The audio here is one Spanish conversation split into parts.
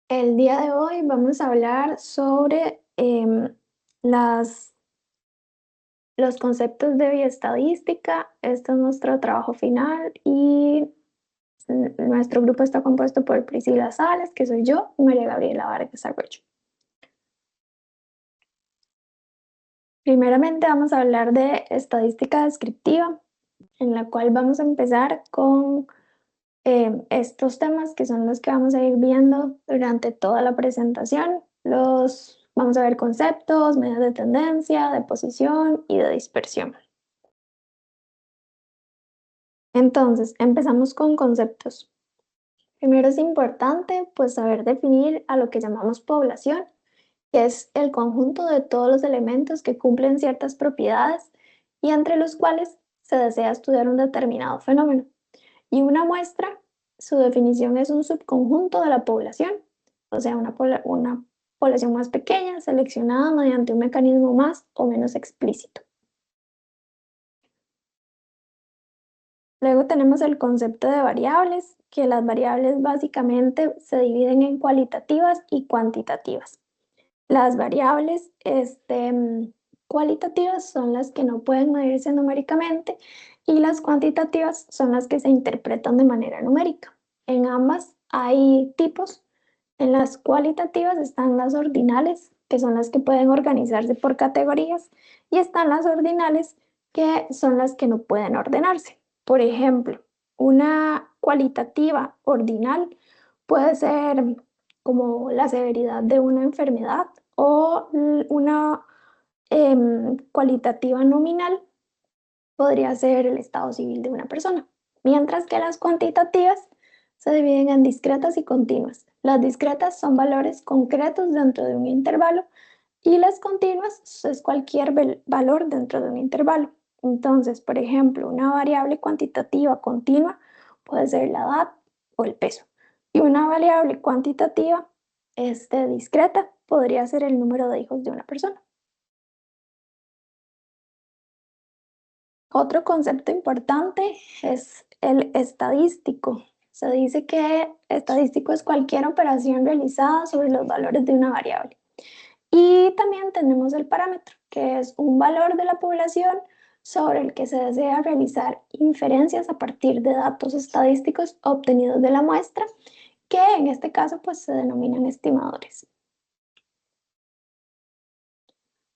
El día de hoy vamos a hablar sobre las, los conceptos de bioestadística. Este es nuestro trabajo final y nuestro grupo está compuesto por Priscila Sales, que soy yo, y María Gabriela Vargas Arroyo. Primeramente vamos a hablar de estadística descriptiva, en la cual vamos a empezar con estos temas que son los que vamos a ir viendo durante toda la presentación. Vamos a ver conceptos, medidas de tendencia, de posición y de dispersión. Entonces, empezamos con conceptos. Primero es importante pues saber definir a lo que llamamos población, que es el conjunto de todos los elementos que cumplen ciertas propiedades y entre los cuales se desea estudiar un determinado fenómeno. Y una muestra, su definición es un subconjunto de la población, o sea, una población más pequeña seleccionada mediante un mecanismo más o menos explícito. Luego tenemos el concepto de variables, que las variables básicamente se dividen en cualitativas y cuantitativas. Las variables cualitativas son las que no pueden medirse numéricamente y las cuantitativas son las que se interpretan de manera numérica. En ambas hay tipos. En las cualitativas están las ordinales, que son las que pueden organizarse por categorías, y están las ordinales, que son las que no pueden ordenarse. Por ejemplo, una cualitativa ordinal puede ser como la severidad de una enfermedad o una cualitativa nominal podría ser el estado civil de una persona, mientras que las cuantitativas se dividen en discretas y continuas. Las discretas son valores concretos dentro de un intervalo y las continuas es cualquier valor dentro de un intervalo. Entonces, por ejemplo, una variable cuantitativa continua puede ser la edad o el peso. Y una variable cuantitativa discreta podría ser el número de hijos de una persona. Otro concepto importante es el estadístico. Se dice que estadístico es cualquier operación realizada sobre los valores de una variable. Y también tenemos el parámetro, que es un valor de la población sobre el que se desea realizar inferencias a partir de datos estadísticos obtenidos de la muestra, que en este caso pues se denominan estimadores.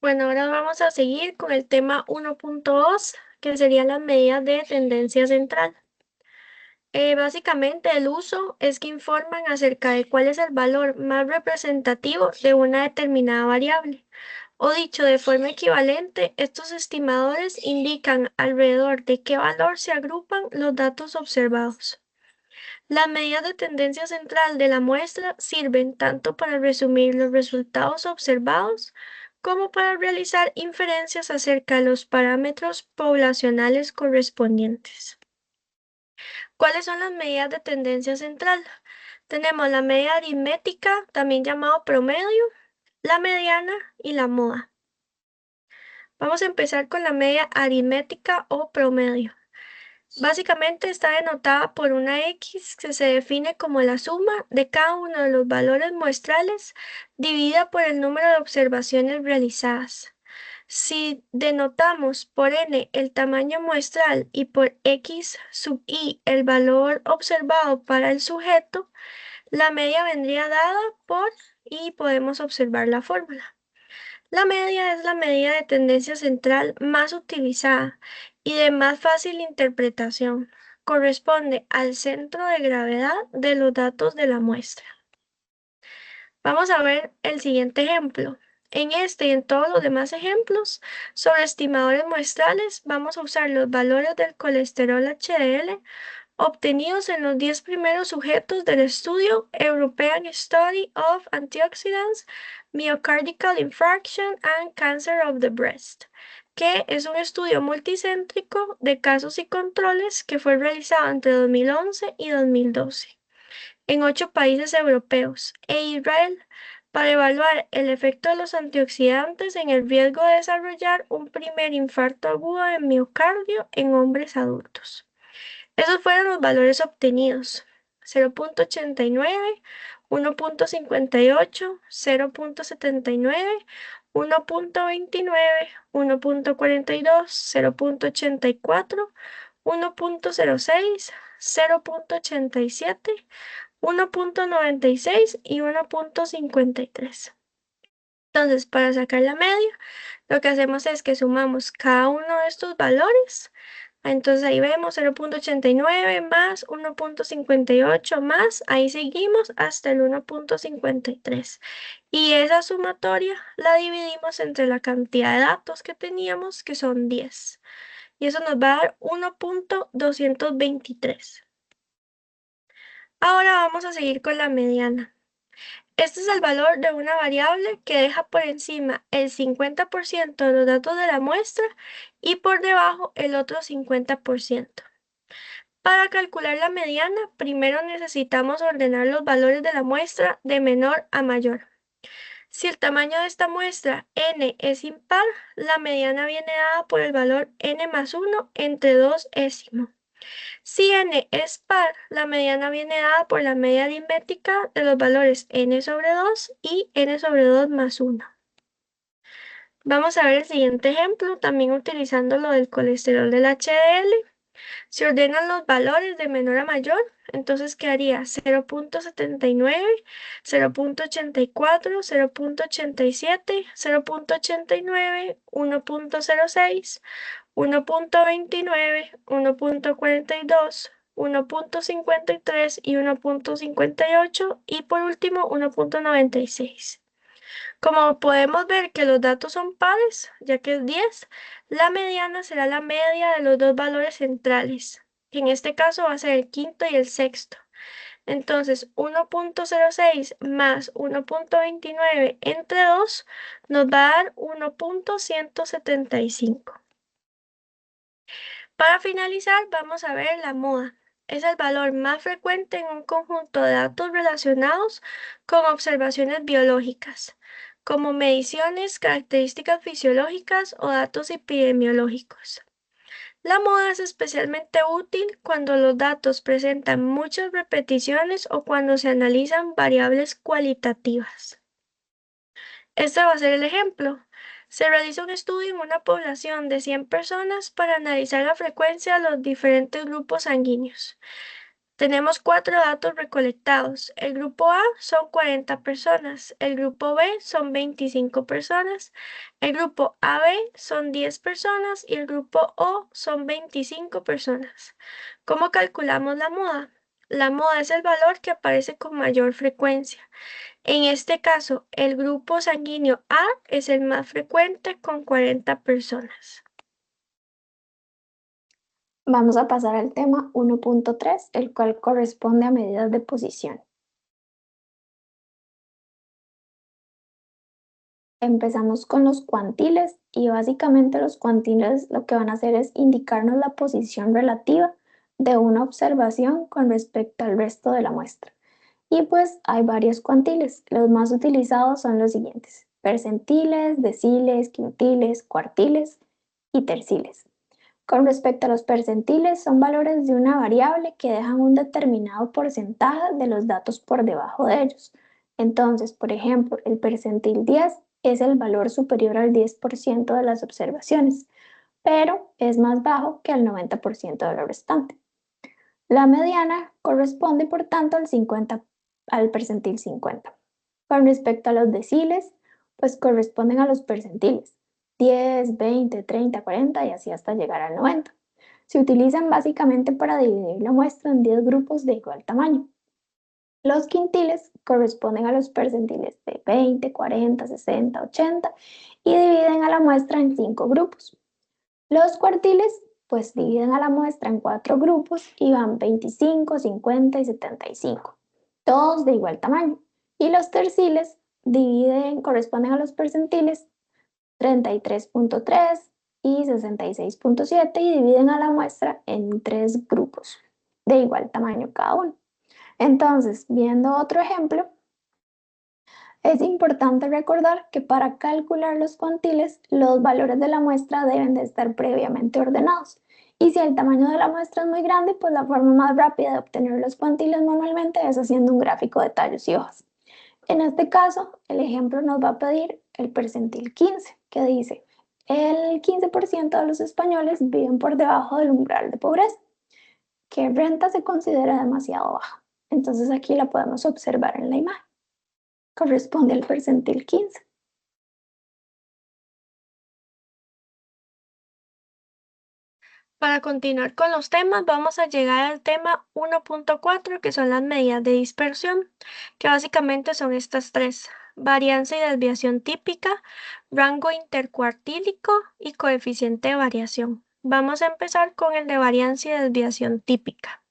Bueno, ahora vamos a seguir con el tema 1.2, que serían las medidas de tendencia central. Básicamente el uso es que informan acerca de cuál es el valor más representativo de una determinada variable. O dicho de forma equivalente, estos estimadores indican alrededor de qué valor se agrupan los datos observados. Las medidas de tendencia central de la muestra sirven tanto para resumir los resultados observados como para realizar inferencias acerca de los parámetros poblacionales correspondientes. ¿Cuáles son las medidas de tendencia central? Tenemos la media aritmética, también llamado promedio, la mediana y la moda. Vamos a empezar con la media aritmética o promedio. Básicamente está denotada por una X que se define como la suma de cada uno de los valores muestrales dividida por el número de observaciones realizadas. Si denotamos por n el tamaño muestral y por x sub i el valor observado para el sujeto, la media vendría dada por y podemos observar la fórmula. La media es la medida de tendencia central más utilizada y de más fácil interpretación. Corresponde al centro de gravedad de los datos de la muestra. Vamos a ver el siguiente ejemplo. En este y en todos los demás ejemplos sobre estimadores muestrales vamos a usar los valores del colesterol HDL obtenidos en los 10 primeros sujetos del estudio European Study of Antioxidants, Myocardial Infarction and Cancer of the Breast, que es un estudio multicéntrico de casos y controles que fue realizado entre 2011 y 2012 en 8 países europeos e Israel para evaluar el efecto de los antioxidantes en el riesgo de desarrollar un primer infarto agudo de miocardio en hombres adultos. Esos fueron los valores obtenidos: 0.89, 1.58, 0.79, 1.29, 1.42, 0.84, 1.06, 0.87, 1.96 y 1.53. Entonces, para sacar la media, lo que hacemos es que sumamos cada uno de estos valores. Entonces ahí vemos 0.89 más 1.58 más, ahí seguimos hasta el 1.53. Y esa sumatoria la dividimos entre la cantidad de datos que teníamos, que son 10. Y eso nos va a dar 1.223. Ahora vamos a seguir con la mediana. Este es el valor de una variable que deja por encima el 50% de los datos de la muestra y por debajo el otro 50%. Para calcular la mediana, primero necesitamos ordenar los valores de la muestra de menor a mayor. Si el tamaño de esta muestra n es impar, la mediana viene dada por el valor n más 1 entre 2 décimos. Si n es par, la mediana viene dada por la media aritmética de los valores n sobre 2 y n sobre 2 más 1. Vamos a ver el siguiente ejemplo, también utilizando lo del colesterol del HDL. Si ordenan los valores de menor a mayor, entonces quedaría 0.79, 0.84, 0.87, 0.89, 1.06, 1.29, 1.42, 1.53 y 1.58 y por último 1.96. Como podemos ver que los datos son pares, ya que es 10, la mediana será la media de los dos valores centrales, que en este caso va a ser el quinto y el sexto. Entonces, 1.06 más 1.29 entre 2 nos va a dar 1.175. Para finalizar, vamos a ver la moda. Es el valor más frecuente en un conjunto de datos relacionados con observaciones biológicas, como mediciones, características fisiológicas o datos epidemiológicos. La moda es especialmente útil cuando los datos presentan muchas repeticiones o cuando se analizan variables cualitativas. Este va a ser el ejemplo. Se realiza un estudio en una población de 100 personas para analizar la frecuencia de los diferentes grupos sanguíneos. Tenemos 4 datos recolectados. El grupo A son 40 personas, el grupo B son 25 personas, el grupo AB son 10 personas y el grupo O son 25 personas. ¿Cómo calculamos la moda? La moda es el valor que aparece con mayor frecuencia. En este caso, el grupo sanguíneo A es el más frecuente con 40 personas. Vamos a pasar al tema 1.3, el cual corresponde a medidas de posición. Empezamos con los cuantiles y básicamente los cuantiles lo que van a hacer es indicarnos la posición relativa de una observación con respecto al resto de la muestra. Y pues hay varios cuantiles. Los más utilizados son los siguientes: percentiles, deciles, quintiles, cuartiles y terciles. Con respecto a los percentiles, son valores de una variable que dejan un determinado porcentaje de los datos por debajo de ellos. Entonces, por ejemplo, el percentil 10 es el valor superior al 10% de las observaciones, pero es más bajo que el 90% de lo restante. La mediana corresponde, por tanto, al percentil 50. Con respecto a los deciles, pues corresponden a los percentiles 10, 20, 30, 40 y así hasta llegar al 90. Se utilizan básicamente para dividir la muestra en 10 grupos de igual tamaño. Los quintiles corresponden a los percentiles de 20, 40, 60, 80 y dividen a la muestra en 5 grupos. Los cuartiles pues dividen a la muestra en 4 grupos y van 25, 50 y 75, todos de igual tamaño. Y los terciles corresponden a los percentiles 33.3 y 66.7 y dividen a la muestra en 3 grupos de igual tamaño cada uno. Entonces, viendo otro ejemplo, es importante recordar que para calcular los cuantiles, los valores de la muestra deben de estar previamente ordenados Y si el tamaño de la muestra es muy grande, pues la forma más rápida de obtener los cuantiles manualmente es haciendo un gráfico de tallos y hojas. En este caso, el ejemplo nos va a pedir el percentil 15, que dice, el 15% de los españoles viven por debajo del umbral de pobreza. ¿Qué renta se considera demasiado baja? Entonces aquí la podemos observar en la imagen. Corresponde al percentil 15. Para continuar con los temas, vamos a llegar al tema 1.4, que son las medidas de dispersión, que básicamente son estas tres: varianza y desviación típica, rango intercuartílico y coeficiente de variación. Vamos a empezar con el de varianza y desviación típica.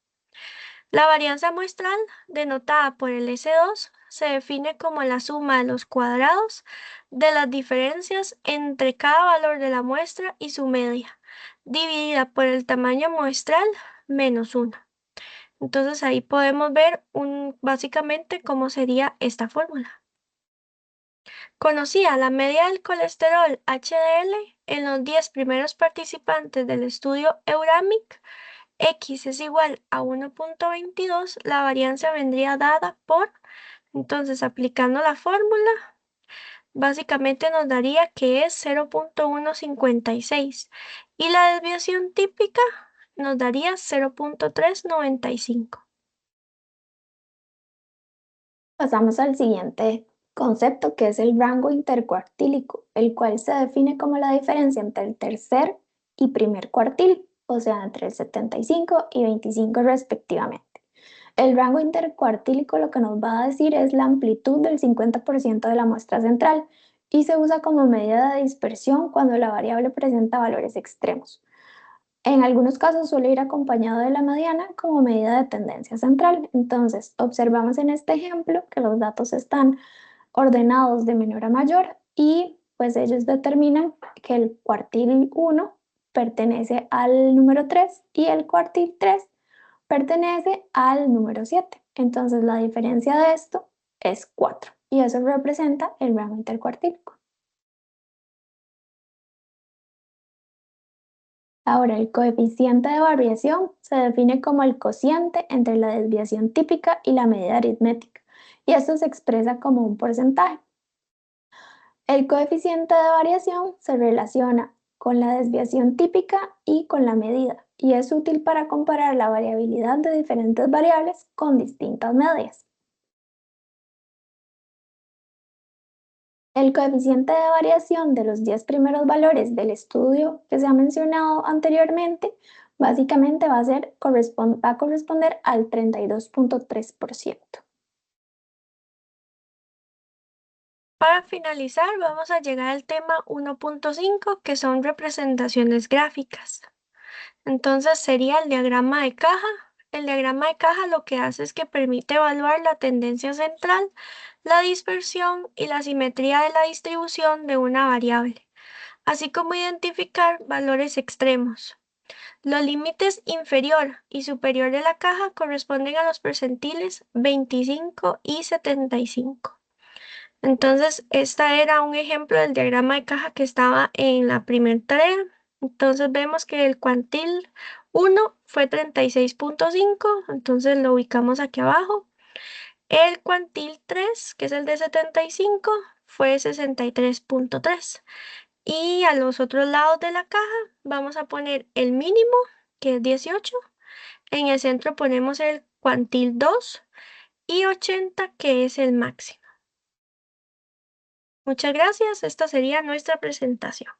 La varianza muestral, denotada por el S2, se define como la suma de los cuadrados de las diferencias entre cada valor de la muestra y su media, dividida por el tamaño muestral menos 1. Entonces ahí podemos ver básicamente cómo sería esta fórmula. Conocida la media del colesterol HDL en los 10 primeros participantes del estudio Euramic, X es igual a 1.22, la varianza vendría dada por, entonces aplicando la fórmula, básicamente nos daría que es 0.156 y la desviación típica nos daría 0.395. Pasamos al siguiente concepto, que es el rango intercuartílico, el cual se define como la diferencia entre el tercer y primer cuartil, o sea, entre el 75 y 25 respectivamente. El rango intercuartílico lo que nos va a decir es la amplitud del 50% de la muestra central y se usa como medida de dispersión cuando la variable presenta valores extremos. En algunos casos suele ir acompañado de la mediana como medida de tendencia central. Entonces, observamos en este ejemplo que los datos están ordenados de menor a mayor y pues ellos determinan que el cuartil 1 pertenece al número 3 y el cuartil 3 pertenece al número 7. Entonces, la diferencia de esto es 4 y eso representa el rango intercuartílico. Ahora, el coeficiente de variación se define como el cociente entre la desviación típica y la medida aritmética, y esto se expresa como un porcentaje. El coeficiente de variación se relaciona con la desviación típica y con la medida, y es útil para comparar la variabilidad de diferentes variables con distintas medias. El coeficiente de variación de los 10 primeros valores del estudio que se ha mencionado anteriormente básicamente va a corresponder al 32.3%. Para finalizar, vamos a llegar al tema 1.5, que son representaciones gráficas. Entonces sería el diagrama de caja. El diagrama de caja lo que hace es que permite evaluar la tendencia central, la dispersión y la simetría de la distribución de una variable, así como identificar valores extremos. Los límites inferior y superior de la caja corresponden a los percentiles 25 y 75. Entonces, esta era un ejemplo del diagrama de caja que estaba en la primera tarea. Entonces vemos que el cuantil 1 fue 36.5, entonces lo ubicamos aquí abajo. El cuantil 3, que es el de 75, fue 63.3. Y a los otros lados de la caja vamos a poner el mínimo, que es 18. En el centro ponemos el cuantil 2 y 80, que es el máximo. Muchas gracias, esta sería nuestra presentación.